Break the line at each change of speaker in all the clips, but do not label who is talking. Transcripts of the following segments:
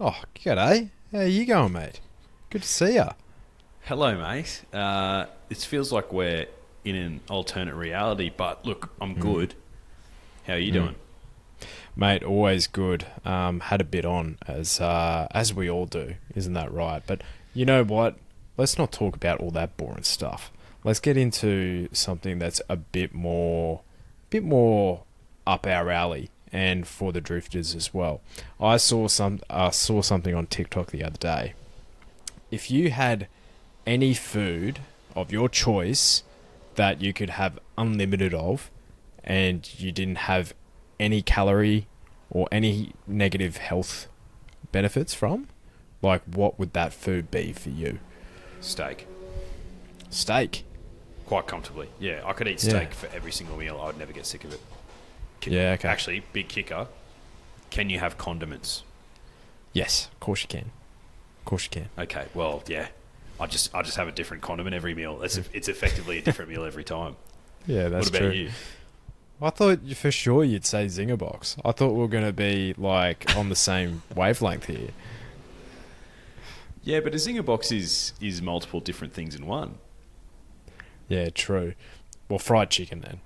Oh, g'day. How you going, mate? Good to see ya.
Hello, mate. It feels like we're in an alternate reality, but look, I'm good. How are you doing?
Mate, always good. Had a bit on, as we all do, isn't that right? But you know what? Let's not talk about all that boring stuff. Let's get into something that's a bit more up our alley, and for the drifters as well. I saw something on TikTok the other day. If you had any food of your choice that you could have unlimited of, and you didn't have any calorie or any negative health benefits from, like, what would that food be for you?
Steak.
Steak.
Quite comfortably. Yeah, I could eat steak for every single meal. I would never get sick of it.
Yeah, okay.
Actually, big kicker. Can you have condiments?
Yes, of course you can. Of course you can.
Okay, well, yeah. I just have a different condiment every meal. It's effectively a different meal every time.
Yeah, that's
What
true.
about you?
I thought for sure you'd say Zinger Box. I thought we were going to be, like, on the same wavelength here.
Yeah, but a zinger box is multiple different things in one.
Yeah, true. Well, fried chicken then.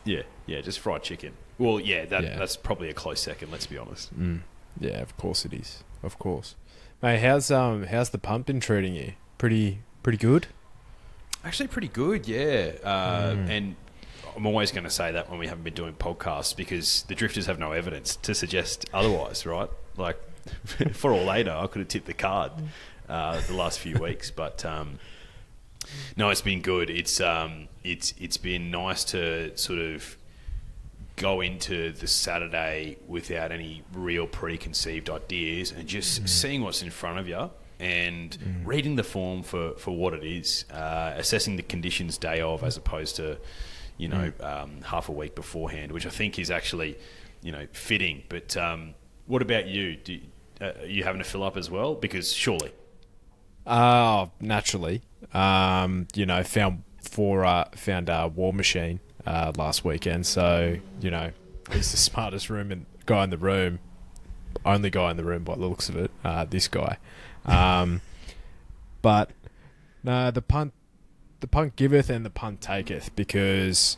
Yeah, just fried chicken. Well, that's probably a close second, let's be honest.
Yeah, of course it is. Of course. Mate, how's the pump been treating you? Pretty good?
Actually, pretty good, yeah. And I'm always going to say that when we haven't been doing podcasts because the drifters have no evidence to suggest otherwise, right? Like, for all they know, I could have tipped the card the last few weeks, but no, it's been good. It's been nice to sort of go into the Saturday without any real preconceived ideas and just seeing what's in front of you and reading the form for what it is, assessing the conditions day of as opposed to, half a week beforehand, which I think is actually, fitting. But what about you? Are you having to fill up as well? Because surely.
Naturally. Found War Machine last weekend, so he's the smartest guy in the room, only guy in the room by the looks of it. This guy, but no, the punt giveth and the punt taketh, because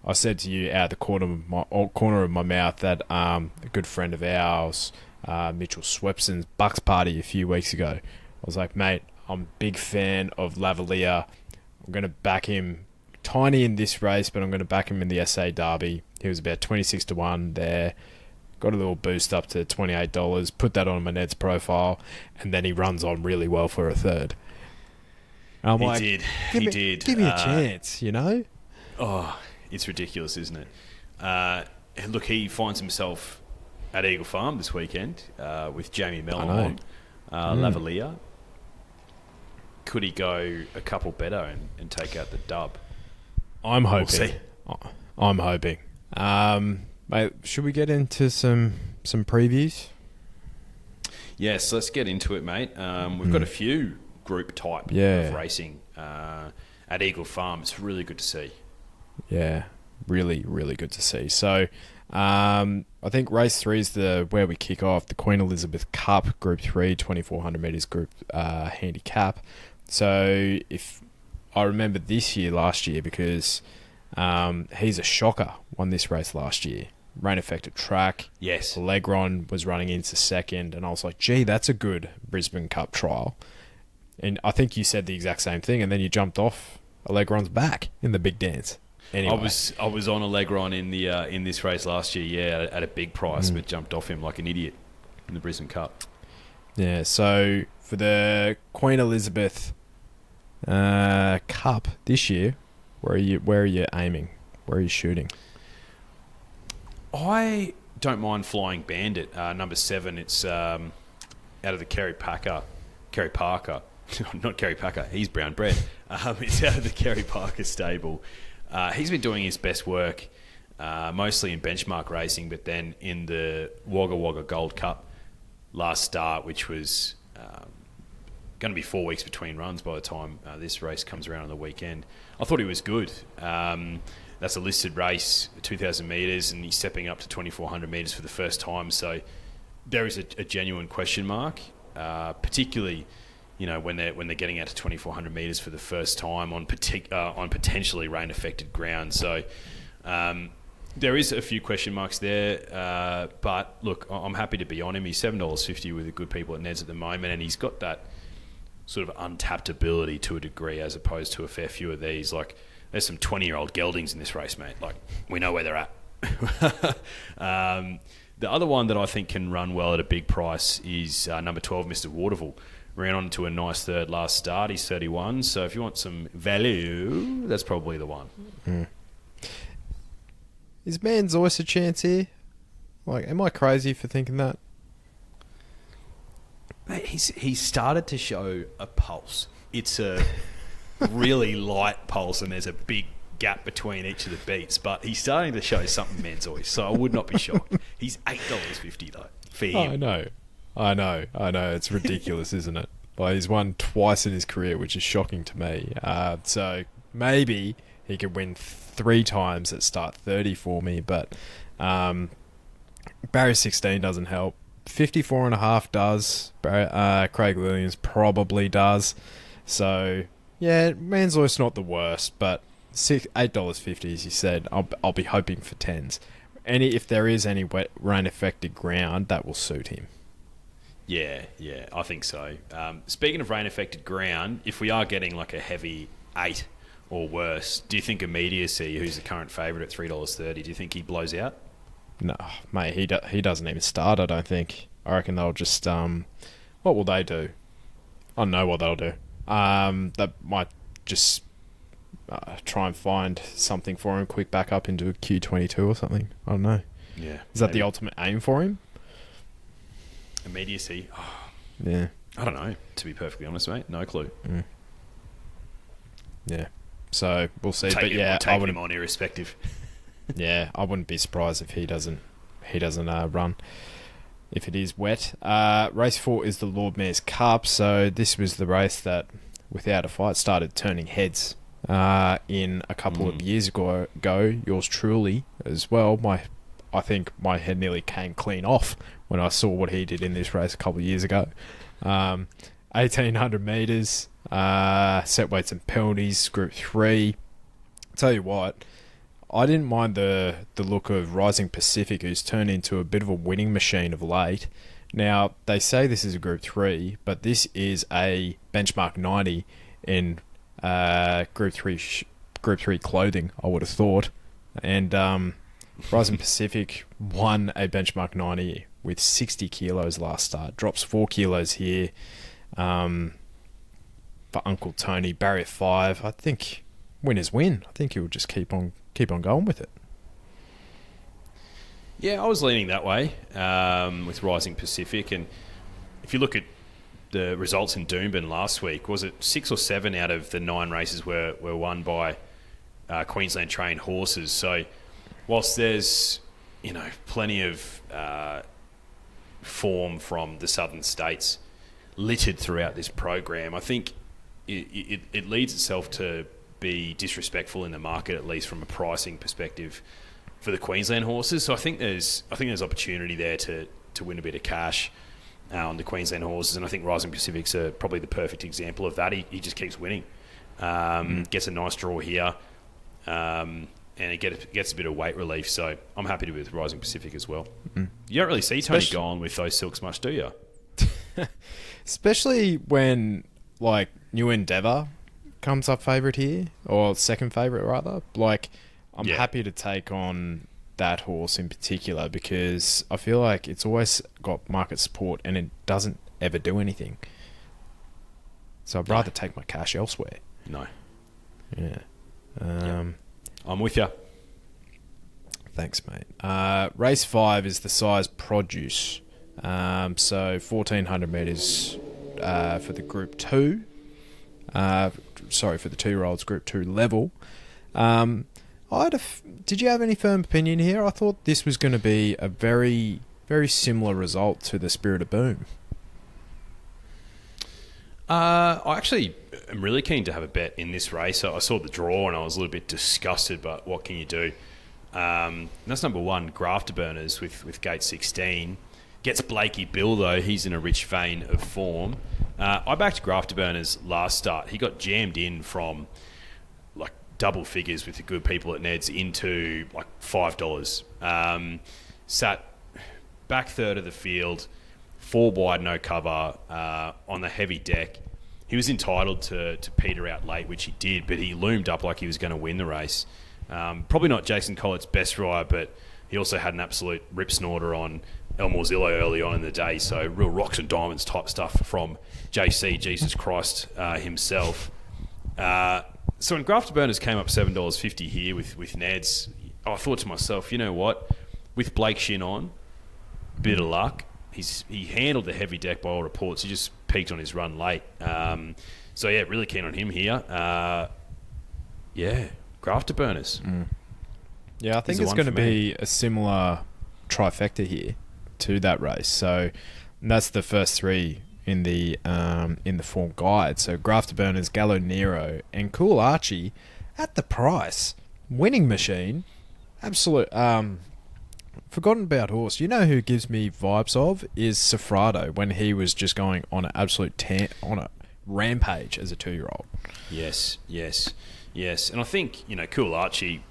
I said to you out of the corner of my mouth that a good friend of ours, Mitchell Swepson's Bucks party a few weeks ago. I was like, mate, I'm a big fan of Lavalier. I'm going to back him tiny in this race, but I'm going to back him in the SA Derby. He was about 26-1 there. Got a little boost up to $28. Put that on my Ned's profile, and then he runs on really well for a third. And I'm
He did.
Give me a chance,
Oh, it's ridiculous, isn't it? Look, he finds himself at Eagle Farm this weekend with Jamie Mellon on Lavalier. Could he go a couple better and take out the dub?
I'm hoping.
We'll see.
I'm hoping. Mate, should we get into some previews?
Yes, let's get into it, mate. We've got a few group type of racing at Eagle Farm. It's really good to see.
Yeah, really, really good to see. So, I think race 3 is where we kick off, the Queen Elizabeth Cup, Group 3, 2,400 metres group handicap. So, if I remember last year, because he's a shocker, won this race last year. Rain affected track.
Yes.
Legron was running into second, and I was like, gee, that's a good Brisbane Cup trial. And I think you said the exact same thing, and then you jumped off Allegron's back in the big dance. Anyway.
I was on Allegron in this race last year, yeah, at a big price, but jumped off him like an idiot in the Brisbane Cup.
Yeah, so for the Queen Elizabeth Cup this year, where are you aiming? Where are you shooting?
I don't mind Flying Bandit, number 7. It's out of the Kerry Parker. Not Kerry Packer, he's brown bread. It's out of the Kerry Parker stable. He's been doing his best work, mostly in benchmark racing, but then in the Wagga Wagga Gold Cup last start, which was going to be 4 weeks between runs by the time this race comes around on the weekend. I thought he was good. That's a listed race, 2,000 metres, and he's stepping up to 2,400 metres for the first time. So there is a genuine question mark, particularly, when they're getting out to 2,400 metres for the first time on potentially rain affected ground. So there is a few question marks there, but look, I'm happy to be on him. He's $7.50 with the good people at Neds at the moment, and he's got that sort of untapped ability to a degree, as opposed to a fair few of these. Like, there's some 20-year-old geldings in this race, mate. Like, we know where they're at. The other one that I think can run well at a big price is number 12, Mr. Waterville. Ran on to a nice third last start. He's 31. So if you want some value, that's probably the one.
Is Man's Oyster a chance here? Like, am I crazy for thinking that?
Mate, he's started to show a pulse. It's a really light pulse, and there's a big gap between each of the beats, but he's starting to show something, Man's Oyster, so I would not be shocked. He's $8.50 though for him.
I know. It's ridiculous, isn't it? Like, he's won twice in his career, which is shocking to me. So maybe he could win 3 times at start 30 for me, but barrier 16 doesn't help. 54.5 does. Craig Williams probably does. So yeah, Man's Oyster's not the worst, but $8.50, as you said, I'll be hoping for 10s. If there is any wet rain affected ground, that will suit him.
Yeah, I think so. Speaking of rain affected ground, if we are getting like a heavy 8 or worse, do you think Immediacy, who's the current favourite at $3.30, do you think he blows out?
No, mate, he doesn't even start, I don't think. I reckon they'll just what will they do? I don't know what they'll do. They might just try and find something for him, quick back up into a Q22 or something. I don't know.
Yeah.
Is that the ultimate aim for him?
Immediacy?
Yeah.
I don't know, to be perfectly honest, mate. No clue.
Yeah. So, we'll see.
Take
I
him on irrespective.
Yeah, I wouldn't be surprised if he doesn't run if it is wet. Race 4 is the Lord Mayor's Cup, so this was the race that, without a fight, started turning heads in a couple of years ago. Yours truly as well. I think my head nearly came clean off when I saw what he did in this race a couple of years ago. 1,800 metres, set weights and penalties, Group 3. Tell you what, I didn't mind the look of Rising Pacific, who's turned into a bit of a winning machine of late. Now, they say this is a Group 3, but this is a benchmark 90 in Group 3 clothing, I would have thought. And Rising Pacific won a benchmark 90 with 60 kilos last start. Drops 4 kilos here for Uncle Tony. Barrier 5, I think winners win. I think he'll just keep on going with it.
Yeah, I was leaning that way with Rising Pacific. And if you look at the results in Doomben last week, was it 6 or 7 out of the 9 races were won by Queensland trained horses? So whilst there's plenty of form from the southern states littered throughout this program, I think it leads itself to be disrespectful in the market, at least from a pricing perspective, for the Queensland horses. So I think there's opportunity there to win a bit of cash on the Queensland horses, and I think Rising Pacific's probably the perfect example of that. He just keeps winning, gets a nice draw here, and it gets a bit of weight relief. So I'm happy to be with Rising Pacific as well. You don't really see Tony going with those silks much, do you?
Especially when like New Endeavour comes up favourite here, or second favourite rather. Like, I'm happy to take on that horse in particular because I feel like it's always got market support and it doesn't ever do anything. So I'd rather take my cash elsewhere.
No.
Yeah.
I'm with you.
Thanks, mate. Race 5 is the size produce. So 1,400 metres for the Group 2. For the 2-year-olds, Group 2 level. Did you have any firm opinion here? I thought this was going to be a very, very similar result to the Spirit of Boom.
I actually am really keen to have a bet in this race. I saw the draw and I was a little bit disgusted, but what can you do? That's number 1, Grafter Burners with gate 16. Gets Blakey Bill, though. He's in a rich vein of form. I backed Grafterburners last start. He got jammed in from like double figures with the good people at Ned's into like $5. Sat back third of the field, 4 wide, no cover, on the heavy deck. He was entitled to peter out late, which he did, but he loomed up like he was going to win the race. Probably not Jason Collett's best ride, but he also had an absolute rip snorter on El Morzillo early on in the day, so real rocks and diamonds type stuff from JC, Jesus Christ, himself. So when Grafterburners came up $7.50 here with Ned's, I thought to myself, you know what? With Blake Shin on, bit of luck. He handled the heavy deck by all reports. He just peaked on his run late. So yeah, really keen on him here. Grafterburners.
Yeah, I think it's going to be a similar trifecta here to that race. So that's the first 3 in the form guide. So Grafterburners, Gallo Nero, and Cool Archie at the price. Winning machine. Absolute. Forgotten about horse. You know who gives me vibes of is Sofrado when he was just going on an absolute on a rampage as a 2-year-old.
Yes. And I think, Cool Archie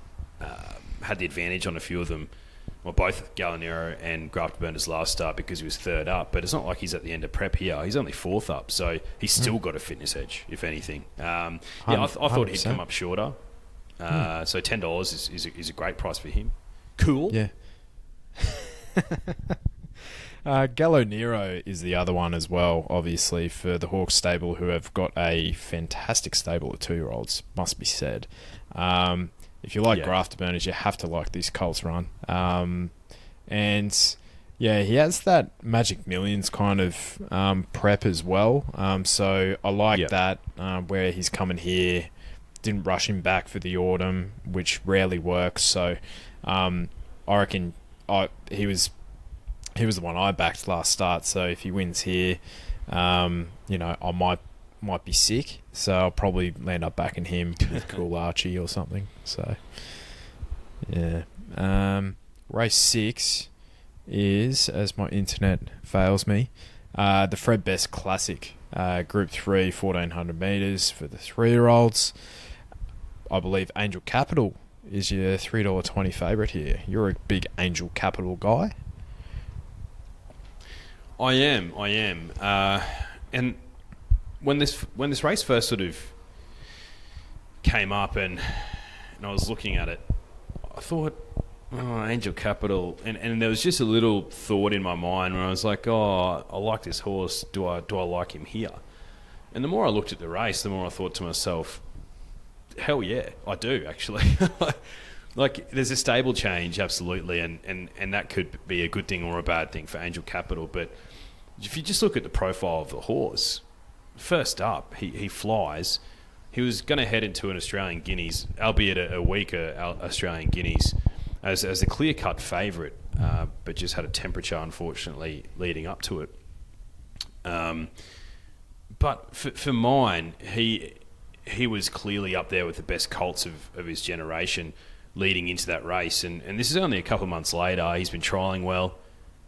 had the advantage on a few of them. Well, both Gallinero and Grafterburners last start because he was third up, but it's not like he's at the end of prep here. He's only 4th up, so he's still got a fitness edge, if anything. I thought he'd come up shorter. So $10 is a great price for him. Cool.
Yeah. Gallo Nero is the other one as well, obviously, for the Hawks stable, who have got a fantastic stable of 2-year-olds, must be said. If you like Grafterburners, you have to like this Colts run. And yeah, he has that Magic Millions kind of prep as well. So I like that, where he's coming here, didn't rush him back for the autumn, which rarely works. So I reckon he was the one I backed last start. So if he wins here, I might be sick. So I'll probably land up backing him with Cool Archie or something. So yeah, race 6 is, as my internet fails me, the Fred Best Classic, Group 3, 1400 metres for the 3-year-olds. I believe Angel Capital is your $3.20 favourite here. You're a big Angel Capital guy.
I am. And when this race first sort of came up and I was looking at it, I thought, Angel Capital, and there was just a little thought in my mind where I was like, I like this horse. Do I like him here? And the more I looked at the race, the more I thought to myself, hell yeah, I do actually. Like, there's a stable change, absolutely, and that could be a good thing or a bad thing for Angel Capital. But if you just look at the profile of the horse, first up, he flies. He was going to head into an Australian Guineas, albeit a weaker Australian Guineas, as a clear-cut favourite, but just had a temperature, unfortunately, leading up to it. But for mine, he was clearly up there with the best colts of his generation leading into that race. And this is only a couple of months later. He's been trialling well.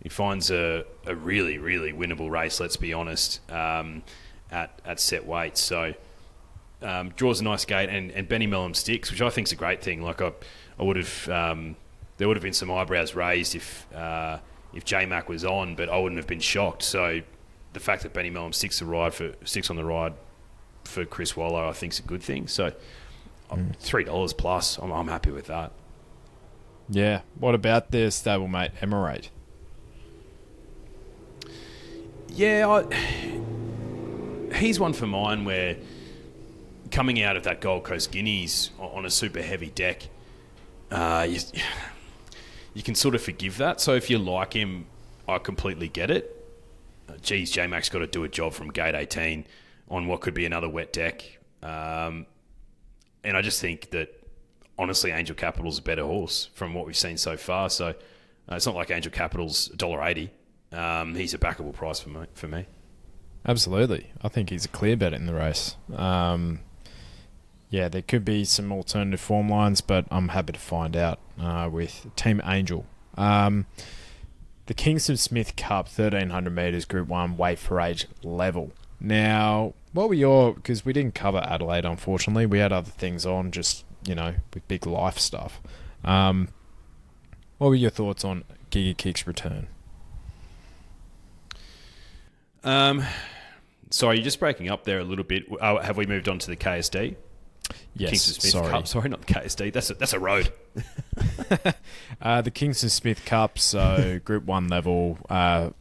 He finds a really, really winnable race, let's be honest, at set weight. So draws a nice gate, and Benny Mellum sticks, which I think is a great thing. Like I would have, there would have been some eyebrows raised if J-Mac was on, but I wouldn't have been shocked. So the fact that Benny Mellum sticks on the ride for Chris Waller, I think is a good thing. So $3 plus, I'm happy with that.
Yeah. What about their stablemate Emirate?
Yeah, he's one for mine where coming out of that Gold Coast Guineas on a super heavy deck, you can sort of forgive that. So if you like him, I completely get it. Geez, J-Mac's got to do a job from gate 18 on what could be another wet deck. And I just think that, honestly, Angel Capital's a better horse from what we've seen so far. So it's not like Angel Capital's $1.80. He's a backable price for me.
Absolutely. I think he's a clear bet in the race. Yeah, there could be some alternative form lines, but I'm happy to find out with Team Angel. The the Kingston Smith Cup 1300 metres Group 1 weight for age level. Now, what were your... Because we didn't cover Adelaide, unfortunately. We had other things on, just, with big life stuff. What were your thoughts on Giga Kick's return?
Sorry, you're just breaking up there a little bit. Have we moved on to the KSD?
Yes,
Kingston Smith
sorry.
Cup. Sorry, not the KSD. That's a road.
The Kingston Smith Cup, so Group 1 level, weight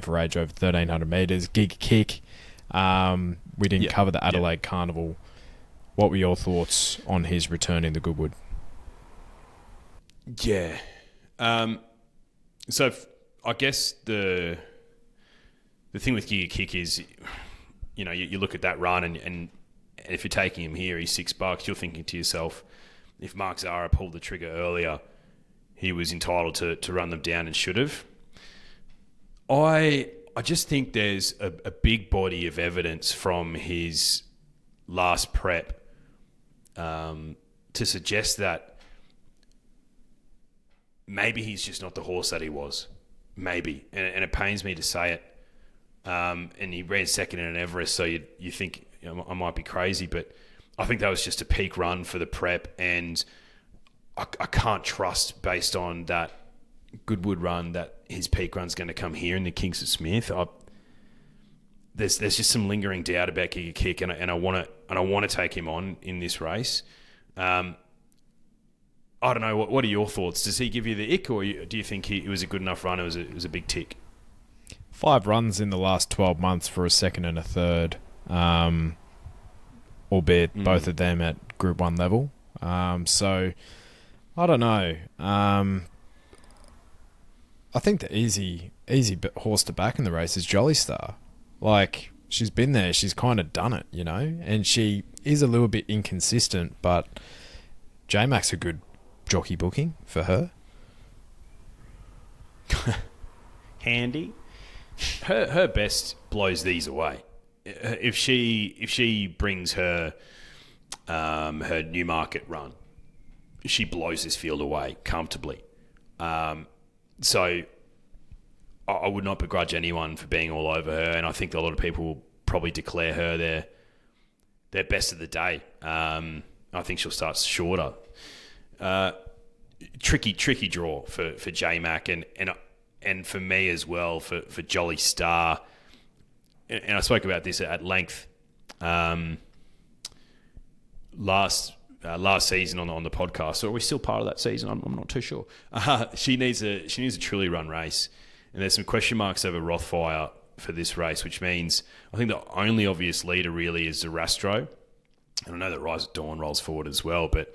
for age over 1300 metres, Giga Kick. We didn't cover the Adelaide Carnival. What were your thoughts on his return in the Goodwood?
Yeah. So I guess the thing with Giga Kick is, you look at that run and if you're taking him here, he's $6. You're thinking to yourself, if Mark Zahra pulled the trigger earlier, he was entitled to run them down and should have. I just think there's a big body of evidence from his last prep to suggest that maybe he's just not the horse that he was. Maybe. And it pains me to say it. And he ran second in an Everest, so you think I might be crazy, but I think that was just a peak run for the prep, and I can't trust, based on that Goodwood run, that his peak run's going to come here in the Kingston Smith. There's just some lingering doubt about Giga Kick, and I want to take him on in this race. I don't know. What are your thoughts? Does he give you the ick, or do you think it was a good enough run? It was a big tick.
5 runs in the last 12 months for a second and a third, albeit both of them at Group 1 level. So, I don't know. I think the easy horse to back in the race is Jolly Star. Like, she's been there. She's kind of done it, and she is a little bit inconsistent, but J-Mac's a good jockey booking for her.
Handy. Her best blows these away. If she brings her Newmarket run, she blows this field away comfortably. So I would not begrudge anyone for being all over her, and I think a lot of people will probably declare her their best of the day. I think she'll start shorter. Tricky draw for J-Mac and for me as well, for Jolly Star. And I spoke about this at length last season on the podcast. So are we still part of that season? I'm not too sure. She needs a truly run race, and there's some question marks over Rothfire for this race, which means I think the only obvious leader really is Zarastro. And I know that Rise at Dawn rolls forward as well, but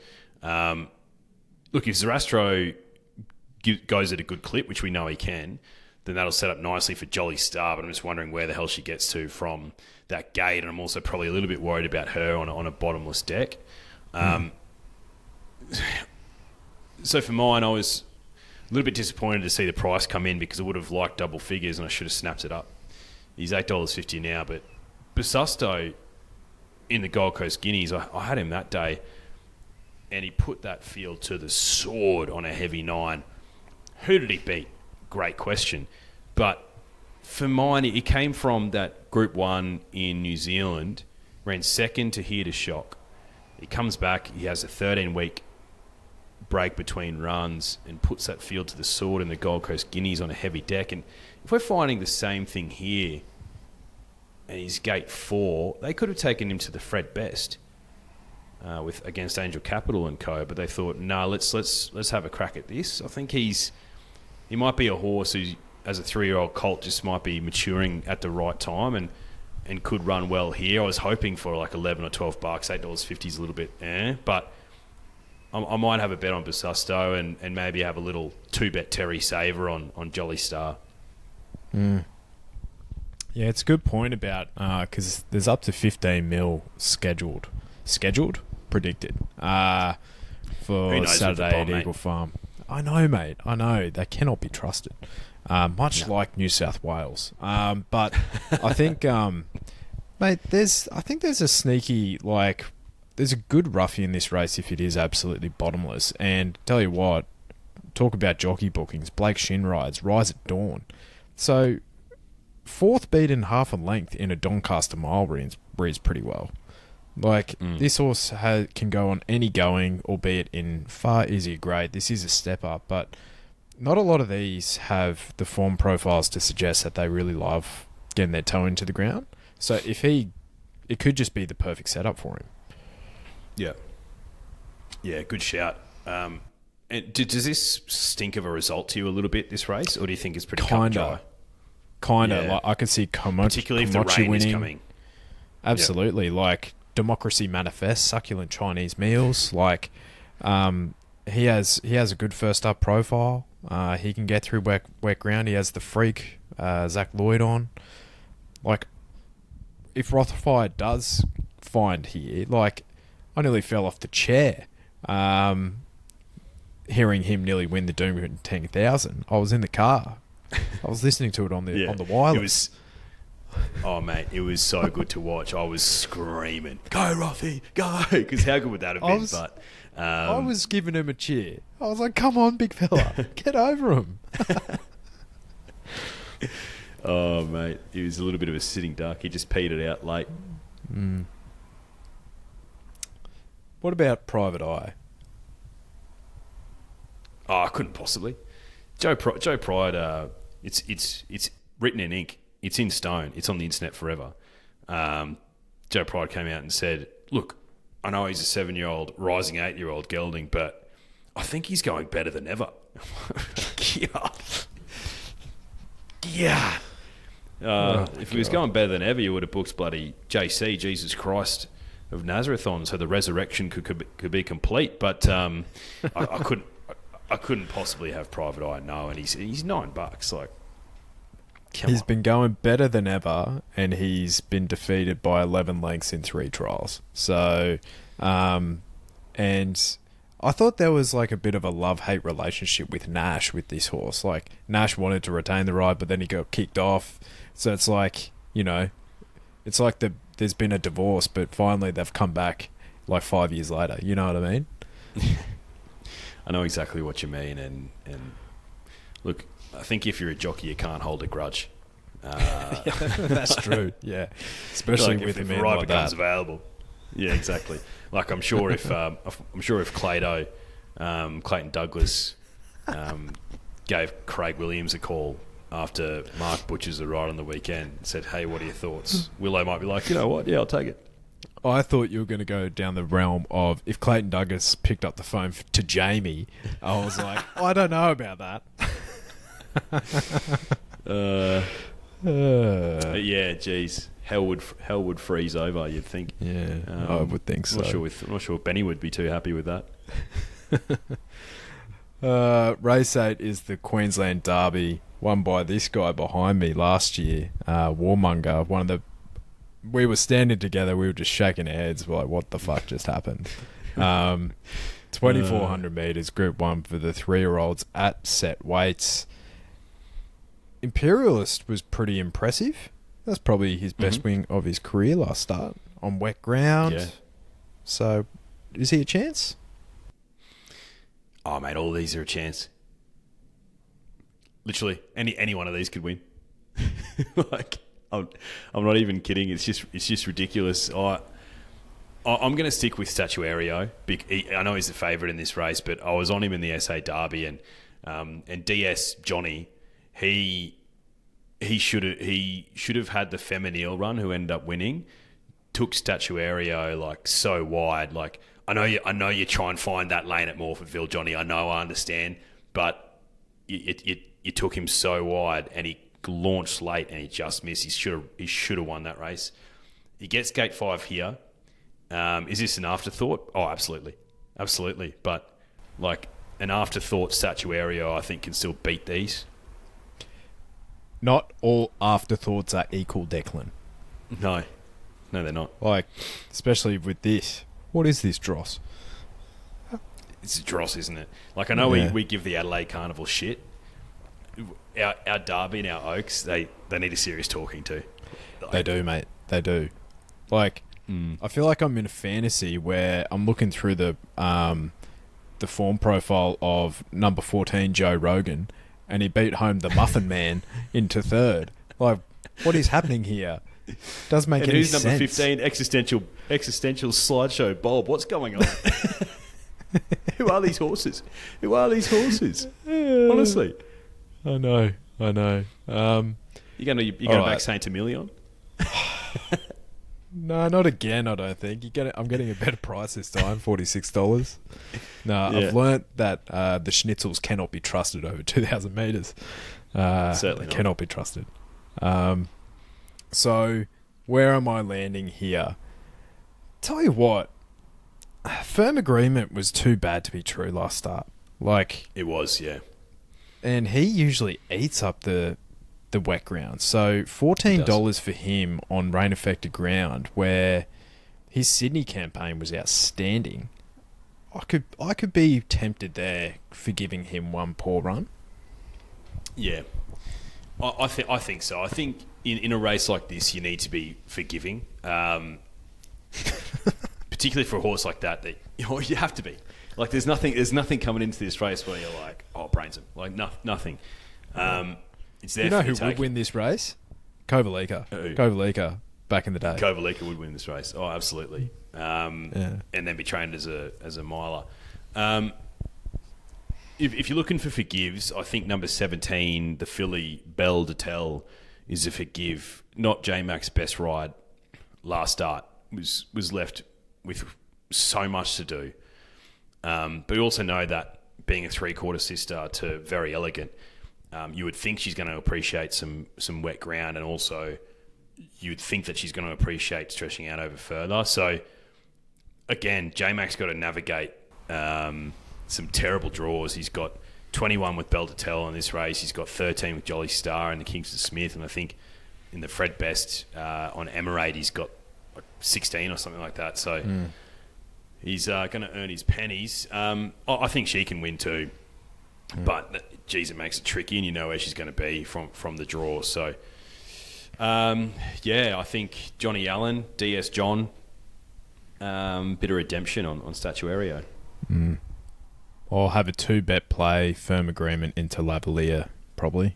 look, if Zarastro goes at a good clip, which we know he can, then that'll set up nicely for Jolly Star. But I'm just wondering where the hell she gets to from that gate, and I'm also probably a little bit worried about her on a bottomless deck. So for mine, I was a little bit disappointed to see the price come in, because I would have liked double figures and I should have snapped it up. He's $8.50 now, but Basusto in the Gold Coast Guineas, I had him that day, and he put that field to the sword on a heavy 9. Who did he beat? Great question. But for mine, he came from that Group 1 in New Zealand, ran second to Here to Shock. He comes back, he has a 13-week break between runs and puts that field to the sword in the Gold Coast Guineas on a heavy deck. And if we're finding the same thing here, and he's gate 4, they could have taken him to the Fred Best against Angel Capital and co. But they thought, no, let's have a crack at this. I think he might be a horse who, as a 3-year-old colt, just might be maturing at the right time and could run well here. I was hoping for like $11 or $12. $8.50 is a little bit, but I might have a bet on Basusto and maybe have a little 2-bet Terry Saver on Jolly Star.
Yeah, it's a good point about because there's up to 15 mil scheduled, predicted for Saturday at Eagle Farm. I know, mate. I know they cannot be trusted. Much like New South Wales, but I think, mate, there's a sneaky, there's a good roughie in this race if it is absolutely bottomless. And tell you what, talk about jockey bookings. Blake Shin rides Rise at Dawn. So, fourth beaten half a length in a Doncaster mile reads pretty well. Like, this horse can go on any going, albeit in far easier grade. This is a step up, but not a lot of these have the form profiles to suggest that they really love getting their toe into the ground. So it could just be the perfect setup for him.
Yeah. Yeah, good shout. And does this stink of a result to you a little bit, this race, or do you think it's pretty cut and dry?
Kind of. Like, I could see
particularly if the rain
winning.
Is coming.
Absolutely. Yep. Like, Democracy Manifest, Succulent Chinese Meals. Like, he has a good first up profile. He can get through wet ground. He has the freak, Zach Lloyd on. Like, if Rothfire does find here, like, I nearly fell off the chair hearing him nearly win the Doom 10,000. I was in the car. I was listening to it on the wireless.
Oh, mate, it was so good to watch. I was screaming, "Go, Rothy, go!" Because how good would that have been?
I was giving him a cheer. I was like, "Come on, big fella, get over him."
Oh, mate, he was a little bit of a sitting duck. He just peed it out late.
What about Private Eye?
Oh, I couldn't possibly. Joe Pride. It's written in ink. It's in stone. It's on the internet forever. Joe Pride came out and said, "Look, I know he's a 7-year-old, rising 8-year-old gelding, but I think he's going better than ever." Yeah. If he was going better than ever, you would have booked bloody JC, Jesus Christ of Nazareth on, so the resurrection could be complete. But I couldn't possibly have Private Eye. No, and he's $9. Like,
he's been going better than ever, and he's been defeated by 11 lengths in 3 trials. So, and I thought there was like a bit of a love-hate relationship with Nash with this horse. Like, Nash wanted to retain the ride, but then he got kicked off. So it's like, it's like there's been a divorce, but finally they've come back like 5 years later. You know what I mean?
I know exactly what you mean, and look, I think if you're a jockey, you can't hold a grudge.
That's true. Yeah, especially
like
with
if
a man
the ride
like
becomes
that.
available. Yeah, exactly. Like, I'm sure if Clayton Douglas gave Craig Williams a call after Mark Butcher's the ride on the weekend and said, "Hey, what are your thoughts?" Willow might be like, "You know what? Yeah, I'll take it."
I thought you were going to go down the realm of if Clayton Douglas picked up the phone to Jamie. I was like, I don't know about that.
Yeah, geez, hell would freeze over. You'd think.
Yeah, I would think so.
I'm not sure Benny would be too happy with that.
Race 8 is the Queensland Derby, won by this guy behind me last year, Warmonger. We were standing together, we were just shaking our heads, like, what the fuck just happened? 2,400 metres, Group 1 for the 3-year-olds at set weights. Imperialist was pretty impressive. That's probably his best win of his career last start on wet ground.
Yeah.
So, is he a chance?
Oh, mate, all these are a chance. Literally, any one of these could win. Like, I'm not even kidding. It's just ridiculous. I'm going to stick with Statuario. I know he's the favourite in this race, but I was on him in the SA Derby, and DS Johnny, he should have had the Feminile run, who ended up winning. Took Statuario like so wide. Like, I know you try and find that lane at Morfordville, Johnny. I understand, but you took him so wide, and he launched late, and he just missed. He should have won that race. He gets gate 5 here. Is this an afterthought? Oh, absolutely. But like, an afterthought Statuario, I think, can still beat these.
Not all afterthoughts are equal, Declan.
No, they're not.
Like, especially with this. What is this dross?
It's a dross, isn't it? Like, I know we give the Adelaide Carnival shit. Our Derby and our Oaks, they need a serious talking to. Like,
they do, mate. They do. Like, I feel like I'm in a fantasy where I'm looking through the the form profile of number 14 Joe Rogan, and he beat home the Muffin Man into third. Like, what is happening here? Doesn't make any sense.
And who's number 15 existential slideshow Bob? What's going on? Who are these horses? Honestly,
I know.
You're going to back Saint Emilion?
No, not again. I don't think I'm getting a better price this time, $46. No, yeah. I've learnt that the schnitzels cannot be trusted over 2,000 meters.
Certainly not.
Cannot be trusted. So where am I landing here? Tell you what, Firm Agreement was too bad to be true last start. Like,
it was, yeah.
And he usually eats up the wet ground. So $14 for him on rain affected ground, where his Sydney campaign was outstanding. I could be tempted there for giving him one poor run.
Yeah, I think so. I think in a race like this, you need to be forgiving, particularly for a horse like that. That you have to be. Like, there's nothing coming into this race where you're like, oh, brains him. Like, nothing. It's there. You
know who would win this race? Kovalika. Kovalika back in the day.
Kovalika would win this race. Oh, absolutely. And then be trained as a miler. If you're looking for forgives, I think number 17, the filly Belle de Tel, is a forgive. Not J-Mac's best ride last start. Was left with so much to do. But we also know that being a three-quarter sister to Very Elegant, you would think she's going to appreciate some wet ground, and also you would think that she's going to appreciate stretching out over further. So, again, J-Mac's got to navigate some terrible draws. He's got 21 with Belle de Tel in this race. He's got 13 with Jolly Star and the Kingsford Smith, and I think in the Fred Best on Emirate, he's got like 16 or something like that. So he's going to earn his pennies. I think she can win too. But, geez, it makes it tricky, and you know where she's going to be from the draw. So, I think Johnny Allen, DS John, bit of redemption on Statuario.
I'll have a 2-bet play, Firm Agreement into Lavalier, probably.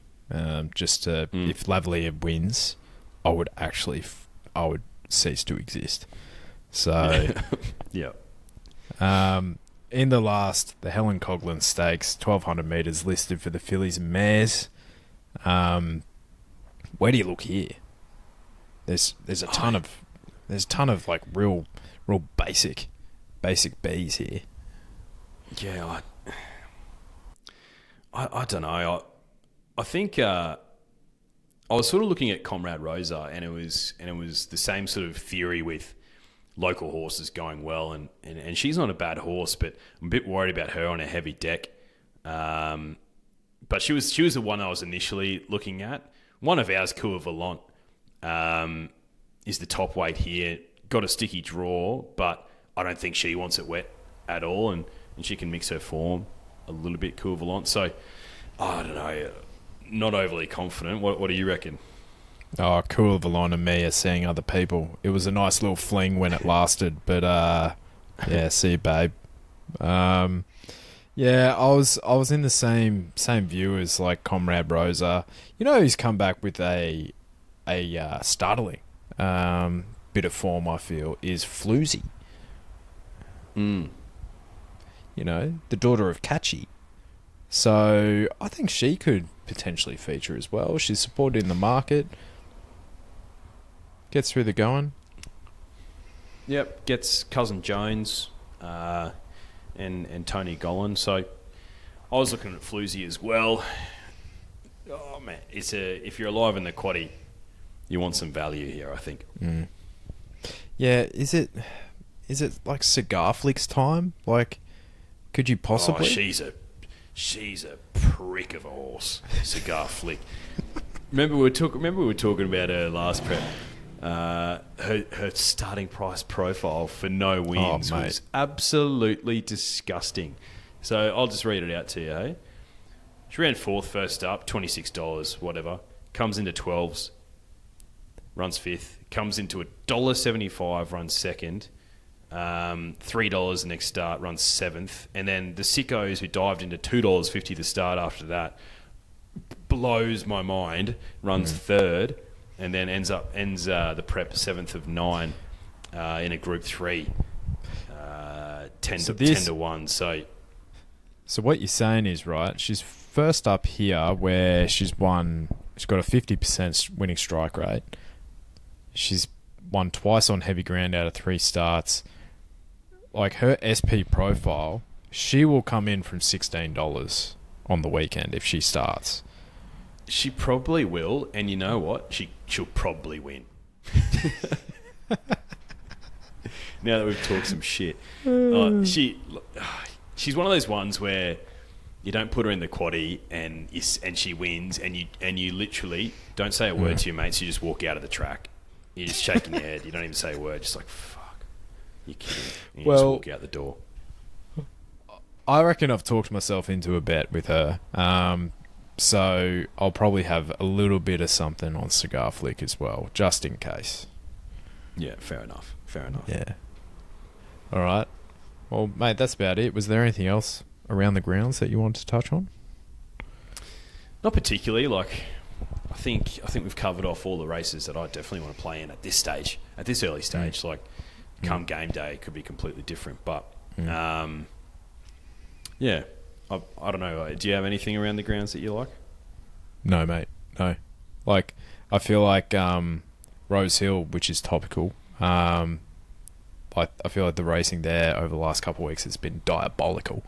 Just to, if Lavalier wins, I would cease to exist. So,
yeah.
In the Helen Coghlan Stakes, 1,200 metres listed for the fillies and mares. Where do you look here? There's a ton of like real basic Bs here.
Yeah, I don't know. I think I was sort of looking at Comrade Rosa, and it was the same sort of theory with local horses going well, and she's not a bad horse, but I'm a bit worried about her on a heavy deck. But she was the one I was initially looking at. One of ours, Coeur Volant, is the top weight here. Got a sticky draw, but I don't think she wants it wet at all, and she can mix her form a little bit, Coeur Volant. So I don't know, not overly confident. What do you reckon?
Oh, Coeur Volant and me are seeing other people. It was a nice little fling when it lasted, but see you, babe. I was in the same view as like Comrade Rosa. You know, he's come back with a startling bit of form. I feel is Floozy. You know, the daughter of Catchy. So I think she could potentially feature as well. She's supported in the market. Gets through the going.
Yep, gets Cousin Jones and Tony Gollan. So I was looking at Floozy as well. Oh man, if you're alive in the quaddie, you want some value here, I think.
Yeah, is it like Cigar Flick's time? Like, could you possibly?
Oh, she's a prick of a horse, Cigar Flick. Remember we were talking about her last prep. Her starting price profile for no wins was absolutely disgusting. So I'll just read it out to you, hey? She ran fourth first up, $26, whatever. Comes into 12s, runs fifth. Comes into $1.75, runs second. $3 the next start, runs 7th. And then the sickos who dived into $2.50 the start after that blows my mind, runs 3rd, and then ends the prep 7th of 9 in a Group 3, 10 to 1. So
what you're saying is, right, she's first up here where she's got a 50% winning strike rate. She's won twice on heavy ground out of 3 starts. Like, her SP profile, she will come in from $16 on the weekend if she starts.
She probably will, and you know what? She'll probably win. Now that we've talked some shit. She's one of those ones where you don't put her in the quaddie and she wins, and you literally don't say a word to your mates. You just walk out of the track. You're just shaking your head. You don't even say a word. Just like, fuck, you're kidding. And you just walk out the door.
I reckon I've talked myself into a bet with her. So I'll probably have a little bit of something on Cigar Flick as well, just in case.
Yeah, fair enough.
Yeah. All right. Well, mate, that's about it. Was there anything else around the grounds that you wanted to touch on?
Not particularly. Like, I think we've covered off all the races that I definitely want to play in at this stage, at this early stage. Like, come game day, it could be completely different. But, yeah, I don't know. Do you have anything around the grounds that you like?
No, mate. No. Like, I feel like Rose Hill, which is topical, I feel like the racing there over the last couple of weeks has been diabolical.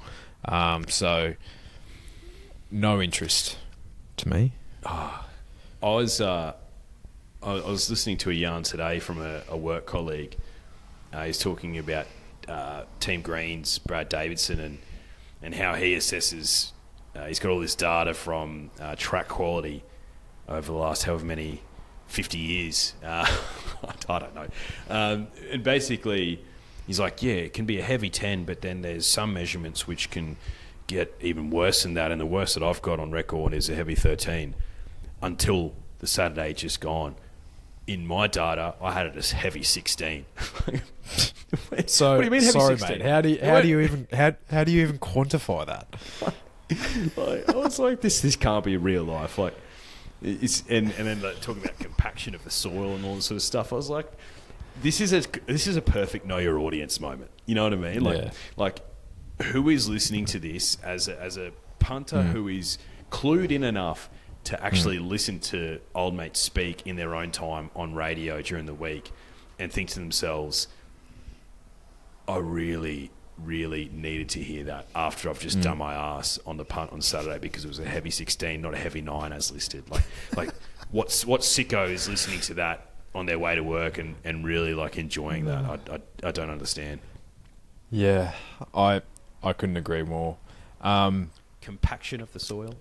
So, no interest to me.
I was listening to a yarn today from a work colleague. He's talking about Team Green's Brad Davidson and how he assesses. He's got all this data from track quality over the last however many 50 years. I don't know. And basically, he's like, yeah, it can be a heavy 10, but then there's some measurements which can get even worse than that. And the worst that I've got on record is a heavy 13 until the Saturday just gone. In my data, I had it as heavy 16.
So,
what do you mean heavy
sorry,
16?
mate. How do you even quantify that?
I was like, this can't be real life. Like, and then like, talking about compaction of the soil and all this sort of stuff. I was like, this is a perfect know your audience moment. You know what I mean? Like who is listening to this as a punter who is clued in enough to actually listen to old mates speak in their own time on radio during the week and think to themselves, I really, really needed to hear that after I've just done my ass on the punt on Saturday because it was a heavy 16, not a heavy 9 as listed. Like what sicko is listening to that on their way to work and really like enjoying that? I don't understand.
Yeah, I couldn't agree more.
Compaction of the soil?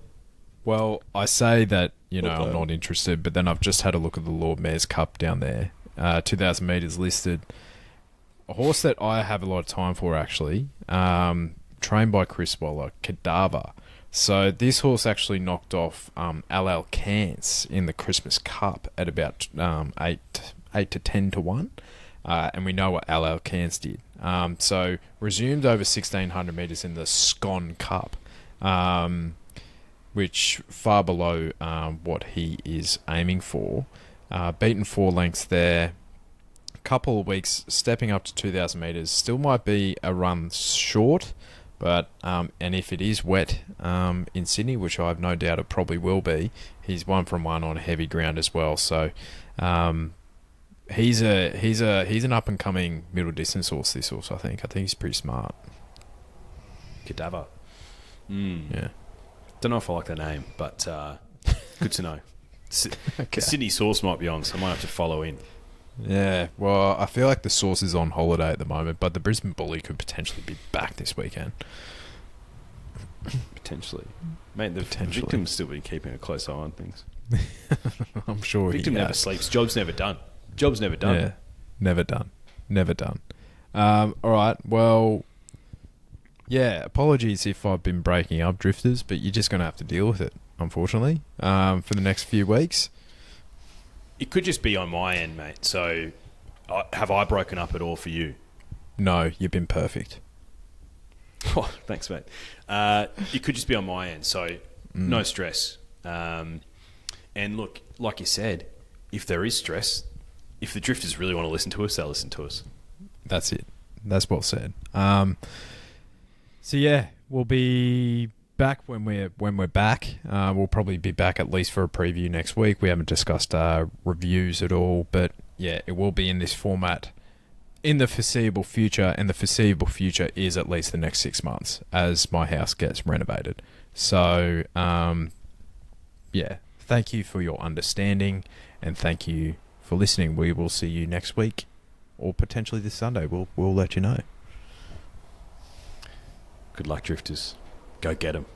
Well, I say that, I'm not interested, but then I've just had a look at the Lord Mayor's Cup down there. 2,000 metres listed. A horse that I have a lot of time for, actually, trained by Chris Waller, Cadaver. So this horse actually knocked off LL Cairns in the Christmas Cup at about 8 to 10 to 1. And we know what LL Cairns did. So resumed over 1,600 metres in the Scone Cup, which far below what he is aiming for. Beaten 4 lengths there. Couple of weeks stepping up to 2,000 metres. Still might be a run short, but and if it is wet in Sydney, which I have no doubt it probably will be, he's 1 from 1 on heavy ground as well. So he's an up and coming middle distance horse. This horse, I think he's pretty smart.
Cadaver.
Yeah.
Don't know if I like the name, but good to know. Okay. The Sydney source might be on, so I might have to follow in.
Yeah, well, I feel like the source is on holiday at the moment, but the Brisbane Bully could potentially be back this weekend.
Potentially. Mate, the victim's still been keeping a close eye on things.
I'm sure
Victim never sleeps. Job's never done. Job's never done.
Yeah, never done. All right, well, yeah, apologies if I've been breaking up, drifters, but you're just going to have to deal with it, unfortunately, for the next few weeks.
It could just be on my end, mate. So, have I broken up at all for you?
no, you've been perfect.
Oh, thanks, mate. It could just be on my end, so no stress. And look, like you said, if there is stress, if the drifters really want to listen to us, they'll listen to us.
That's it. That's well said. So yeah, we'll be back when we're back. We'll probably be back at least for a preview next week. We haven't discussed reviews at all, but yeah, it will be in this format in the foreseeable future, and the foreseeable future is at least the next 6 months as my house gets renovated. So yeah, thank you for your understanding, and thank you for listening. We will see you next week, or potentially this Sunday. We'll let you know.
Good luck, drifters. Go get 'em.